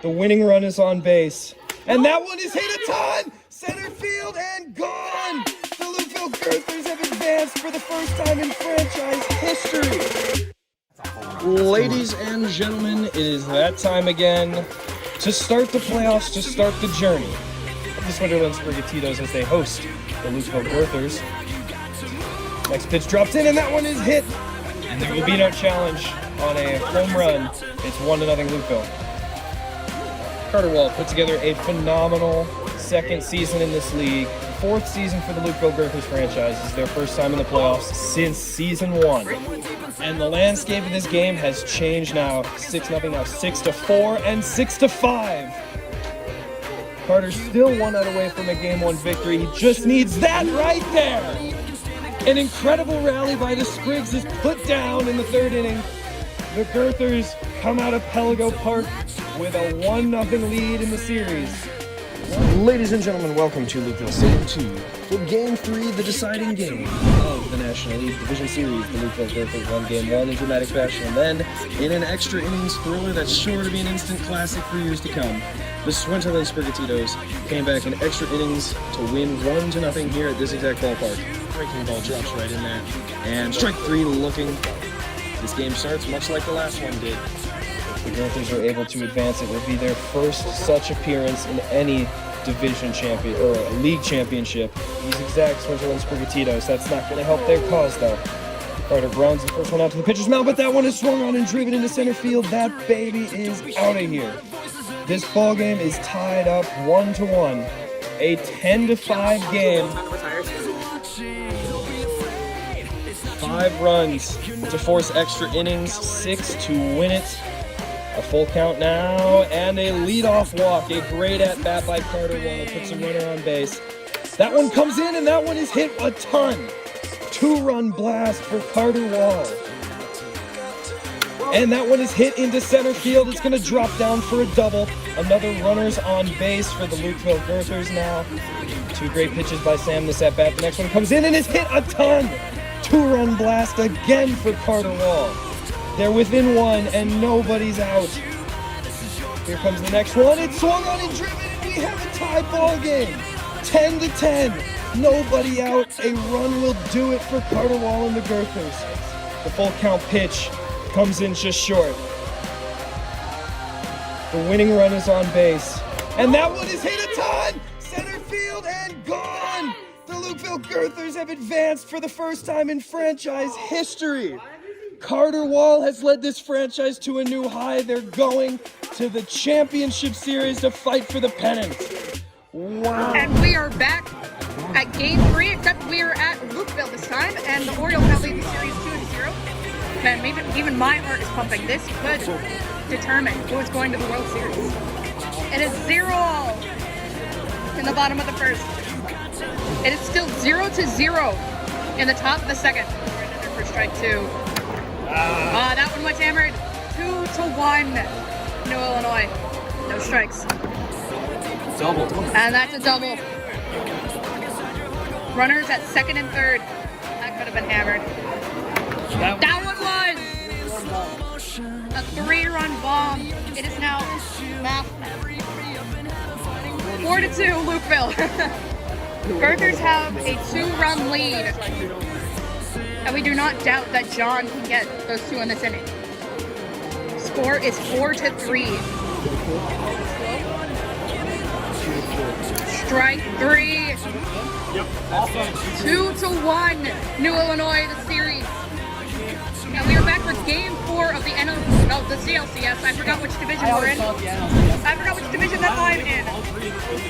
The winning run is on base. And that one is hit a ton! Center field and gone! The Lukeville Girthers have advanced for the first time in franchise history. Ladies and gentlemen, it is that time again to start the playoffs, to start the journey of the Swinterland Sprigatitoes as they host the Lukeville Girthers. Next pitch drops in and that one is hit. And there will be no challenge on a home run. It's 1-0 Lukeville. Carter Wall put together a phenomenal second season in this league. Fourth season for the Lukeville Girthers franchise. It's their first time in the playoffs since season 1. And the landscape of this game has changed now. 6-0 now, 6-4 and 6-5. Carter's still 1 out away from a Game 1 victory. He just needs that right there. An incredible rally by the Sprigs is put down in the third inning. The Girthers come out of Pelago Park with a 1-0 lead in the series. Ladies and gentlemen, welcome to Lukeville Stadium 2 for Game 3, the deciding game of the National League Division Series. The Lukeville Girthers won Game 1 in dramatic fashion, and then in an extra innings thriller that's sure to be an instant classic for years to come, the Swinterland Sprigatitoes came back in extra innings to win 1-0 here at this exact ballpark. Breaking ball drops right in there, and strike 3 looking. This game starts much like the last one did. If the Girthers are able to advance, it will be their first such appearance in any division champion or a league championship. These exact Swinterland Sprigatitoes. That's not going to help their cause, though. Carter grounds the first one out to the pitcher's mound, but that one is swung on and driven into center field. That baby is out of here. This ball game is tied up 1-1. A 10-5 game. 5 runs to force extra innings, 6 to win it. A full count now, and a leadoff walk. A great at-bat by Carter Wall. Puts a runner on base. That one comes in, and that one is hit a ton. 2-run blast for Carter Wall. And that one is hit into center field. It's going to drop down for a double. Another runner's on base for the Lukeville Girthers now. 2 great pitches by Sam this at-bat. The next one comes in and is hit a ton. 2-run blast again for Carter Wall. They're within 1 and nobody's out. Here comes the next one. It's swung on and driven and we have a tie ball game. 10-10. Nobody out. A run will do it for Carter Wall and the Girthers. The full count pitch comes in just short. The winning run is on base. And that one is hit a ton! Center field and gone! The Lukeville Girthers have advanced for the first time in franchise history. Carter Wall has led this franchise to a new high. They're going to the championship series to fight for the pennant. Wow. And we are back at Game 3, except we are at Lukeville this time, and the Orioles now lead the series 2-0. Man, even my heart is pumping. This could determine who is going to the World Series. It is 0-all in the bottom of the first. It is still 0-0 in the top of the second. For strike 2. That one was hammered. 2-1. New Illinois. No strikes. Double. And that's a double. Runners at second and third. That could have been hammered. That one was a 3-run bomb. It is now 4-2 Lukeville. Girthers have a 2-run lead. And we do not doubt that John can get those 2 in this inning. Score is 4-3. Strike 3. 2-1. New Illinois, the series. And we are back for Game 4 of the the CLCS. I forgot which division we're in. I forgot which division that I'm in.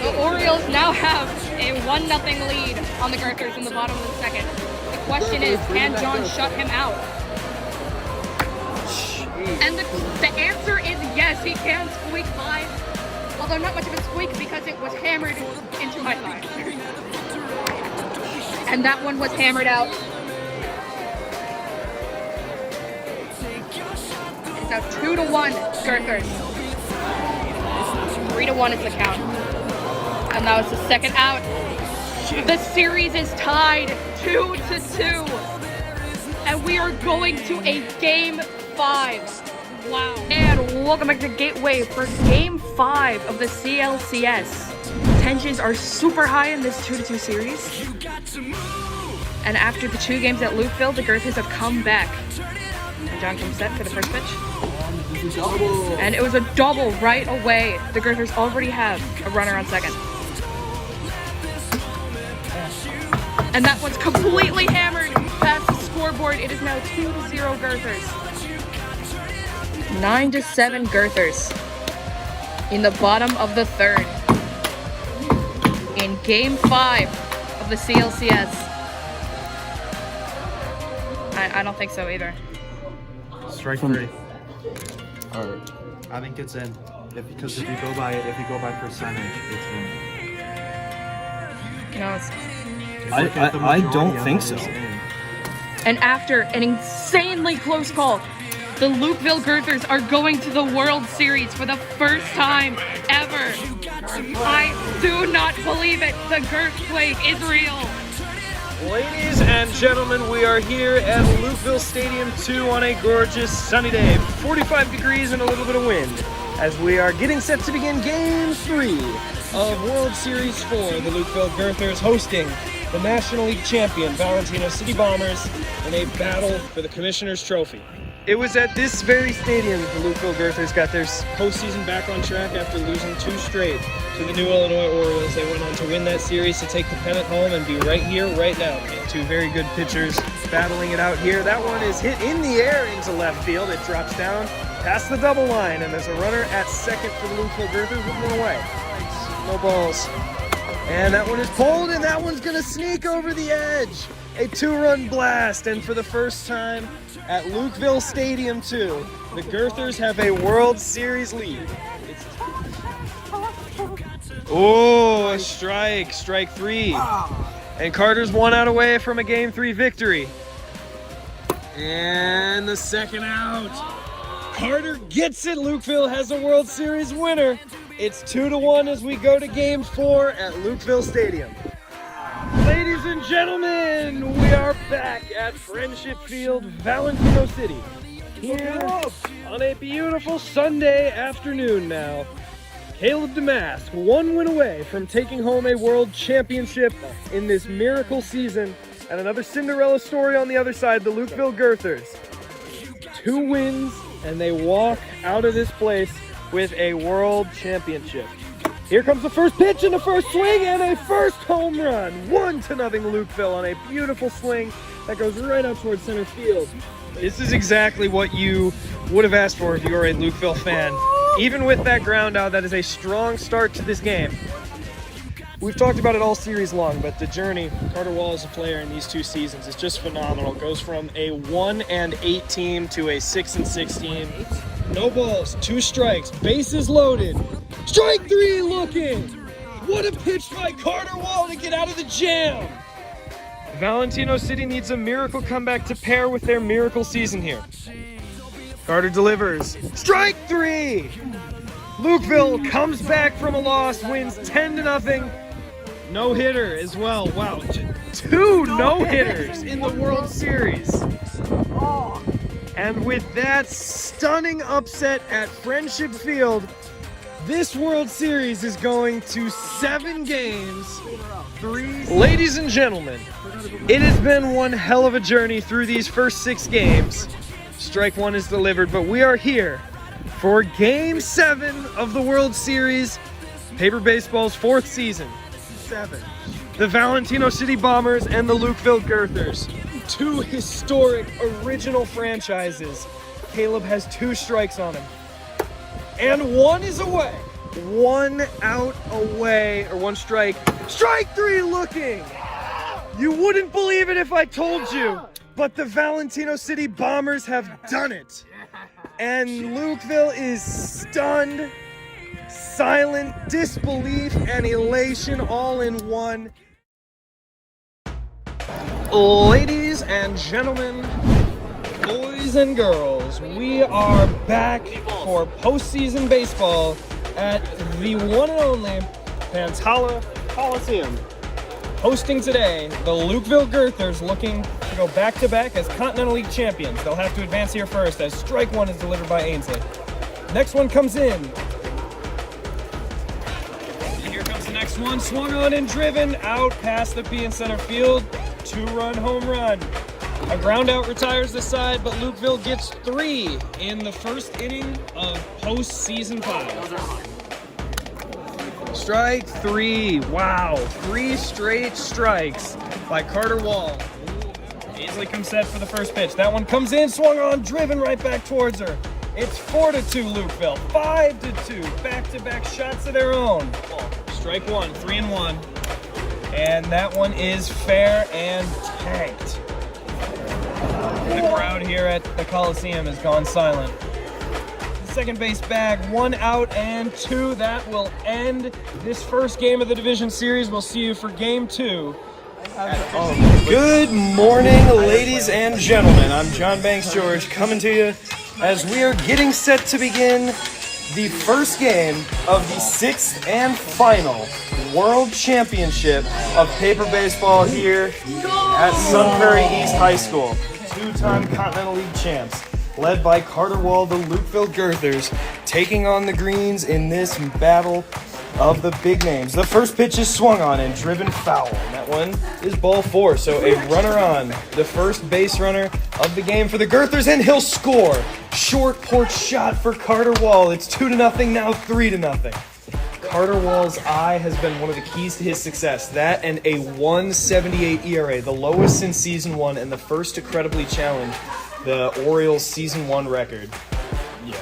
The Orioles now have a 1-0 lead on the Girthers in the bottom of the second. The question is, can John shut him out? And the answer is yes, he can squeak by. Although not much of a squeak because it was hammered into my thigh. And that one was hammered out. It's now 2-1 Girthers. 3-1 is the count. And that was the second out. The series is tied 2-2. And we are going to a Game 5. Wow. And welcome back to Gateway for Game 5 of the CLCS. Tensions are super high in this 2-2 series. And after the 2 games at Lukeville, the Girthers have come back. And John comes set for the first pitch. And it was a double right away. The Girthers already have a runner on second. And that one's completely hammered past the scoreboard. It is now 2-0 Girthers. 9-7 Girthers in the bottom of the 3rd in Game 5 of the CLCS. I don't think so either. Strike 3. Alright. I think it's in. Because if you go by percentage, it's in. No, it's... I don't think so. And after an insanely close call, the Lukeville Girthers are going to the World Series for the first time ever. I do not believe it. The Girthquake is real. Ladies and gentlemen, we are here at Lukeville Stadium 2 on a gorgeous sunny day. 45 degrees and a little bit of wind as we are getting set to begin Game 3 of World Series 4. The Lukeville Girthers hosting the National League champion Valentino City Bombers in a battle for the Commissioner's Trophy. It was at this very stadium the Lukeville Girthers got their postseason back on track after losing 2 straight to the New Illinois Orioles. They went on to win that series to take the pennant home and be right here, right now. 2 very good pitchers battling it out here. That one is hit in the air into left field. It drops down past the double line, and there's a runner at second for the Lukeville Girthers with 1 away. No balls. And that one is pulled, and that one's going to sneak over the edge. A 2-run blast, and for the first time at Lukeville Stadium 2, the Girthers have a World Series lead. Oh, a strike 3. And Carter's 1 out away from a Game 3 victory. And the second out. Carter gets it. Lukeville has a World Series winner. It's 2-1 as we go to Game 4 at Lukeville Stadium. Ladies and gentlemen, we are back at Friendship Field, Valentino City. Here on a beautiful Sunday afternoon now. Caleb Damask, 1 win away from taking home a world championship in this miracle season. And another Cinderella story on the other side, the Lukeville Girthers. 2 wins, and they walk out of this place with a world championship. Here comes the first pitch and the first swing and a first home run. 1-0 Lukeville on a beautiful swing that goes right out towards center field. This is exactly what you would have asked for if you were a Lukeville fan. Even with that ground out, that is a strong start to this game. We've talked about it all series long, but the journey Carter Wall as a player in these 2 seasons is just phenomenal. Goes from a 1-8 team to a 6-6 team. No balls, 2 strikes, bases loaded. Strike 3 looking! What a pitch by Carter Wall to get out of the jam! Valentino City needs a miracle comeback to pair with their miracle season here. Carter delivers. Strike 3! Lukeville comes back from a loss, wins 10-0. No-hitter as well. Wow, 2 no-hitters in the World Series. And with that stunning upset at Friendship Field, this World Series is going to 7 games. 3. Ladies and gentlemen, it has been one hell of a journey through these first 6 games. Strike 1 is delivered, but we are here for Game 7 of the World Series, Paper Baseball's 4th season. 7. The Valentino City Bombers and the Lukeville Girthers. 2 historic original franchises. Caleb has 2 strikes on him. And 1 is away. 1 out away, or 1 strike. Strike 3 looking! You wouldn't believe it if I told you, but the Valentino City Bombers have done it. And Lukeville is stunned, silent, disbelief, and elation all in one. Ladies and gentlemen, boys and girls, we are back for postseason baseball at the one and only Pantala Coliseum. Hosting today, the Lukeville Girthers looking to go back-to-back as Continental League champions. They'll have to advance here first as strike one is delivered by Ainsley. Next one comes in. And here comes the next one. Swung on and driven out past the P in center field. 2-run home run. A ground out retires the side, but Lukeville gets 3 in the first inning of postseason 5. Strike 3. Wow. 3 straight strikes by Carter Wall. Ainsley comes set for the first pitch. That one comes in, swung on, driven right back towards her. It's 4-2 Lukeville. 5-2. Back-to-back shots of their own. Strike 1. 3-1. And that one is fair and tanked. The crowd here at the Coliseum has gone silent. Second base bag, 1 out and 2. That will end this first game of the division series. We'll see you for game 2. Good morning, ladies and gentlemen. I'm John Banks George coming to you as we are getting set to begin the first game of the 6th and final World Championship of paper baseball here at Sun Prairie East High School. 2-time Continental League champs, led by Carter Wall, the Lukeville Girthers, taking on the Greens in this battle of the big names. The first pitch is swung on and driven foul. And that one is ball 4, so a runner on, the first base runner of the game for the Girthers, and he'll score. Short porch shot for Carter Wall. It's 2-0, now 3-0. Carter Wall's eye has been one of the keys to his success. That and a 1.78 ERA, the lowest since season 1 and the first to credibly challenge the Orioles season 1 record. Yeah.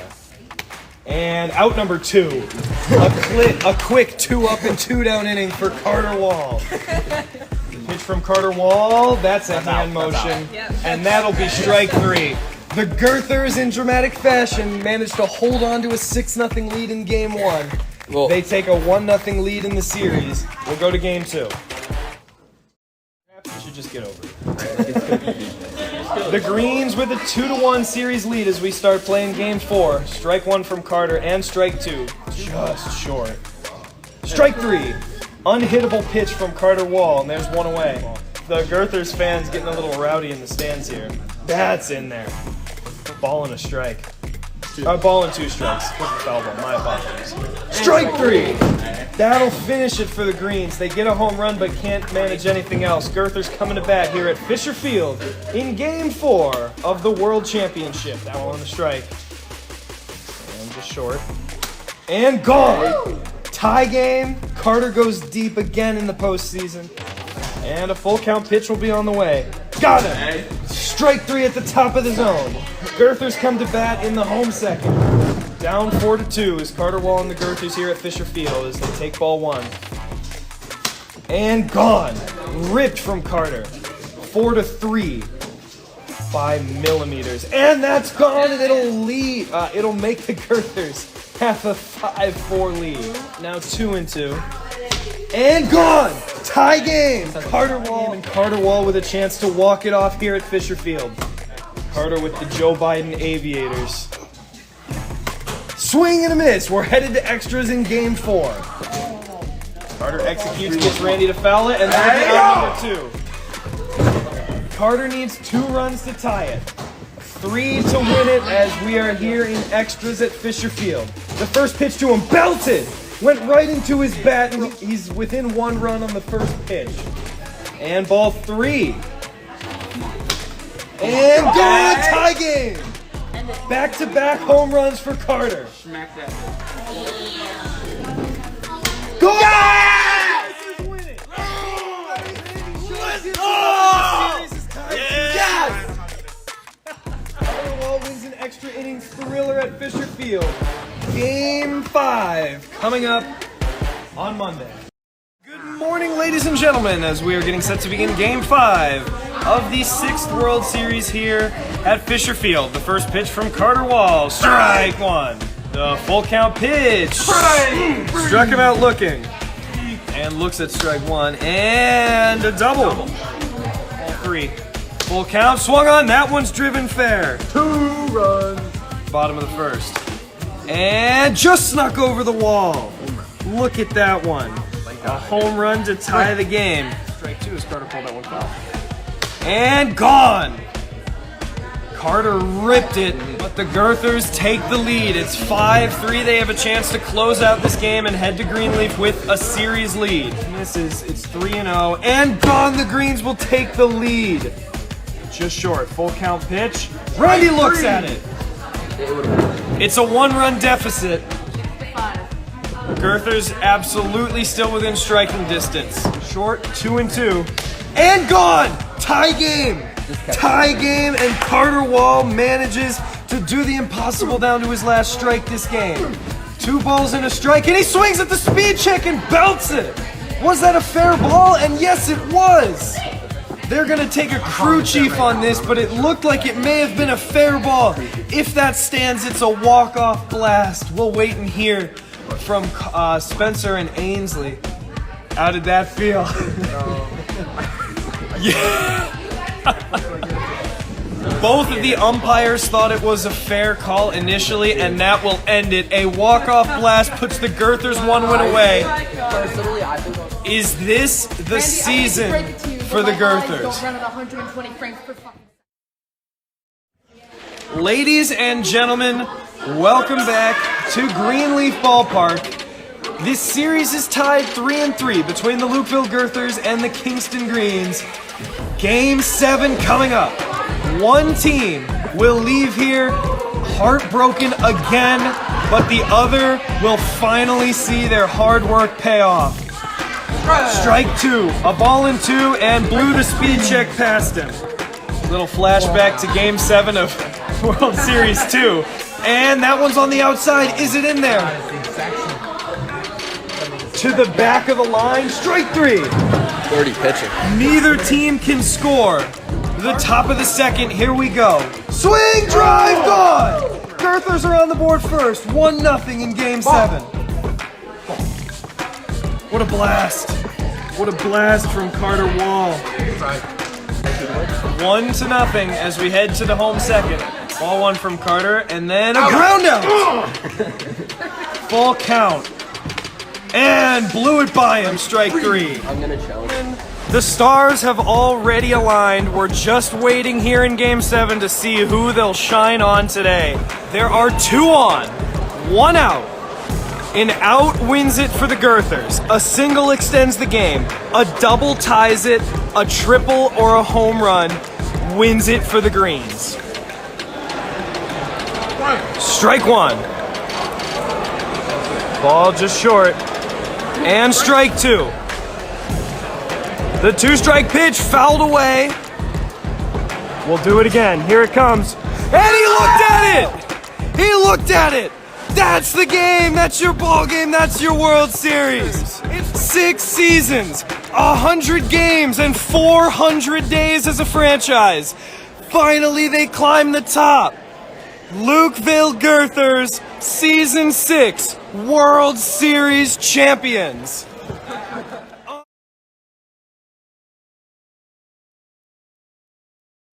And out number 2. A quick 2-up and 2-down inning for Carter Wall. Pitch from Carter Wall, that's a hand motion. And that'll be strike 3. The Girthers, in dramatic fashion, managed to hold on to a 6-0 lead in game 1. Well, they take a 1-0 lead in the series. We'll go to game 2. You should just get over it. The Greens with a 2-1 series lead as we start playing game 4. Strike 1 from Carter and strike 2. Just short. Strike 3. Unhittable pitch from Carter Wall, and there's 1 away. The Girthers fans getting a little rowdy in the stands here. That's in there. Ball and a strike. Ball and 2 strikes. Foul ball, my apologies. Strike 3! That'll finish it for the Greens. They get a home run but can't manage anything else. Girthers coming to bat here at Fisher Field in game 4 of the World Championship. That one on the strike. And just short. And gone! Tie game. Carter goes deep again in the postseason. And a full count pitch will be on the way. Got him! Strike 3 at the top of the zone. Girthers come to bat in the home second. Down 4-2 is Carter Wall and the Girthers here at Fisher Field as they take ball 1. And gone. Ripped from Carter. 4-3. 5 millimeters. And that's gone, and it'll lead. It'll make the Girthers have a 5-4 lead. Now 2-2. And gone! Tie game! Carter Wall with a chance to walk it off here at Fisher Field. Carter with the Joe Biden Aviators. Swing and a miss. We're headed to extras in game 4. Carter executes, gets Randy to foul it, and that'll be out number 2. Carter needs 2 runs to tie it. 3 to win it as we are here in extras at Fisher Field. The first pitch to him, belted! Went right into his bat, and he's within 1 run on the first pitch. And ball 3. And gone! Tie game! Back-to-back home runs for Carter. Smack that. Go! Yes! Win it! Yes! Carter Wall wins an extra innings thriller at Fisher Field. Game 5 coming up on Monday. Good morning, ladies and gentlemen, as we are getting set to begin Game 5 of the 6th World Series here at Fisher Field. The first pitch from Carter Wall, strike 1. The full count pitch, struck him out looking, and looks at strike 1, and a double. Ball 3. Full count, swung on, that one's driven fair. 2 runs. Bottom of the first. And just snuck over the wall. Look at that one. A home run to tie the game. Strike 2 as Carter pulled that one foul. And gone. Carter ripped it, but the Girthers take the lead. It's 5-3. They have a chance to close out this game and head to Greenleaf with a series lead. Misses. It's 3-0. And gone. The Greens will take the lead. Just short. Full count pitch. Randy looks at it. It's a 1-run deficit. Girthers absolutely still within striking distance. Short, 2-2. And gone! Tie game! Tie game, and Carter Wall manages to do the impossible down to his last strike this game. 2 balls and a strike, and he swings at the speed check and belts it! Was that a fair ball? And yes, it was! They're gonna take a crew chief on this, but it looked like it may have been a fair ball. If that stands, it's a walk-off blast. We'll wait and hear from Spencer and Ainsley. How did that feel? Yeah. Both of the umpires thought it was a fair call initially, and that will end it. A walk-off blast puts the Girthers 1 win away. Is this the season for the Girthers? Ladies and gentlemen, welcome back to Greenleaf Ballpark. This series is tied 3-3 between the Lukeville Girthers and the Kingston Greens. Game 7 coming up. One team will leave here heartbroken again, but the other will finally see their hard work pay off. Strike 2, a ball in 2, and blew the speed check past him. Little flashback to Game 7 of World Series 2. And that one's on the outside. Is it in there? To the back of the line. Strike 3. 30 pitching. Neither team can score. The top of the second. Here we go. Swing, drive, gone. Girthers are on the board first. 1-0 in Game 7. What a blast. What a blast from Carter Wall. 1-0 as we head to the home second. Ball 1 from Carter, and then a ground out. Full count. And blew it by him, strike 3. I'm gonna challenge. The stars have already aligned. We're just waiting here in Game 7 to see who they'll shine on today. There are 2 on, 1 out. An out wins it for the Girthers. A single extends the game. A double ties it. A triple or a home run wins it for the Greens. Strike 1. Ball just short. And strike 2. The 2-strike pitch fouled away. We'll do it again. Here it comes. And he looked at it! He looked at it! That's the game! That's your ball game! That's your World Series! It's 6 seasons, 100 games, and 400 days as a franchise. Finally, they climb the top. Lukeville Girthers, Season 6, World Series champions.